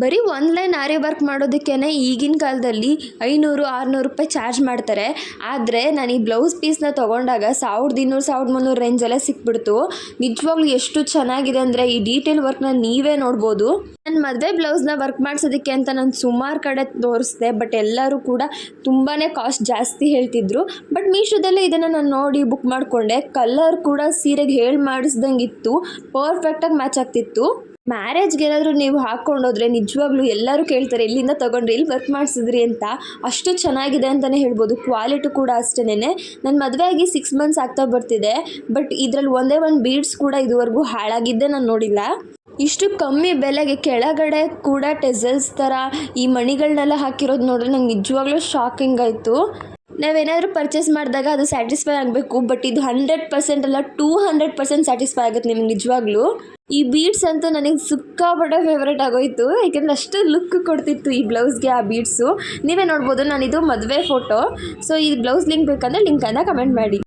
ಬರೀ ಒಂದು ಲೈನ್ ಆರಿ ವರ್ಕ್ ಮಾಡೋದಕ್ಕೇ ಈಗಿನ ಕಾಲದಲ್ಲಿ 500-600 ರೂಪಾಯಿ ಚಾರ್ಜ್ ಮಾಡ್ತಾರೆ. ಆದರೆ ನಾನು ಈ ಬ್ಲೌಸ್ ಪೀಸ್ನ ತೊಗೊಂಡಾಗ 1200-1300 ರೇಂಜಲ್ಲೇ ಸಿಕ್ಬಿಡ್ತು. ನಿಜವಾಗ್ಲೂ ಎಷ್ಟು ಚೆನ್ನಾಗಿದೆ ಅಂದರೆ ಈ ಡೀಟೇಲ್ ವರ್ಕ್ನ ನೀವೇ ನೋಡ್ಬೋದು. ನನ್ನ ಮದುವೆ ಬ್ಲೌಸ್ನ ವರ್ಕ್ ಮಾಡಿಸೋದಕ್ಕೆ ಅಂತ ನಾನು ಸುಮಾರು ಕಡೆ ತೋರಿಸಿದೆ, ಬಟ್ ಎಲ್ಲರೂ ಕೂಡ ತುಂಬಾ ಕಾಸ್ಟ್ ಜಾಸ್ತಿ ಹೇಳ್ತಿದ್ರು. ಬಟ್ ಮೀಶೋದಲ್ಲೇ ಇದನ್ನು ನಾನು ನೋಡಿ ಬುಕ್ ಮಾಡಿಕೊಂಡೆ. ಕಲರ್ ಕೂಡ ಸೀರೆಗೆ ಹೇಳಿ ಮಾಡಿಸ್ದಂಗಿತ್ತು, ಪರ್ಫೆಕ್ಟಾಗಿ ಮ್ಯಾಚ್ ಆಗ್ತಿತ್ತು. ಮ್ಯಾರೇಜ್ಗೆ ಏನಾದರೂ ನೀವು ಹಾಕ್ಕೊಂಡೋದ್ರೆ ನಿಜವಾಗ್ಲೂ ಎಲ್ಲರೂ ಕೇಳ್ತಾರೆ ಎಲ್ಲಿಂದ ತೊಗೊಂಡ್ರಿ, ಎಲ್ಲಿ ವರ್ಕ್ ಮಾಡಿಸಿದ್ರಿ ಅಂತ. ಅಷ್ಟು ಚೆನ್ನಾಗಿದೆ ಅಂತಲೇ ಹೇಳ್ಬೋದು. ಕ್ವಾಲಿಟಿ ಕೂಡ ಅಷ್ಟೇನೆ. ನನ್ನ ಮದುವೆ ಆಗಿ 6 ಮಂತ್ಸ್ ಆಗ್ತಾ ಬರ್ತಿದೆ, ಬಟ್ ಇದರಲ್ಲಿ ಒಂದೇ ಒಂದು ಬೀಡ್ಸ್ ಕೂಡ ಇದುವರೆಗೂ ಹಾಳಾಗಿದ್ದೆ ನಾನು ನೋಡಿಲ್ಲ. ಇಷ್ಟು ಕಮ್ಮಿ ಬೆಲೆಗೆ ಕೆಳಗಡೆ ಕೂಡ ಟೆಸಲ್ಸ್ ಥರ ಈ ಮಣಿಗಳನ್ನೆಲ್ಲ ಹಾಕಿರೋದು ನೋಡಿದ್ರೆ ನಂಗೆ ನಿಜವಾಗ್ಲೂ ಶಾಕಿಂಗ್ ಆಯಿತು. ನಾವೇನಾದರೂ ಪರ್ಚೇಸ್ ಮಾಡಿದಾಗ ಅದು ಸ್ಯಾಟಿಸ್ಫೈ ಆಗಬೇಕು, ಬಟ್ ಇದು 100% ಅಲ್ಲ 200% ಸ್ಯಾಟಿಸ್ಫೈ ಆಗುತ್ತೆ ನಿಮಗೆ ನಿಜವಾಗ್ಲೂ. ಈ ಬೀಡ್ಸ್ ಅಂತೂ ನನಗೆ ಸಿಕ್ಕಾಪಟ್ಟೆ ಫೇವ್ರೇಟ್ ಆಗೋಯಿತು, ಯಾಕೆಂದರೆ ಅಷ್ಟು ಲುಕ್ ಕೊಡ್ತಿತ್ತು ಈ ಬ್ಲೌಸ್ಗೆ ಆ ಬೀಡ್ಸು. ನೀವೇ ನೋಡ್ಬೋದು, ನಾನಿದು ಮದುವೆ ಫೋಟೋ. ಸೊ ಈ ಬ್ಲೌಸ್ ಲಿಂಕ್ ಬೇಕಂದರೆ ಲಿಂಕನ್ನು ಕಮೆಂಟ್ ಮಾಡಿ.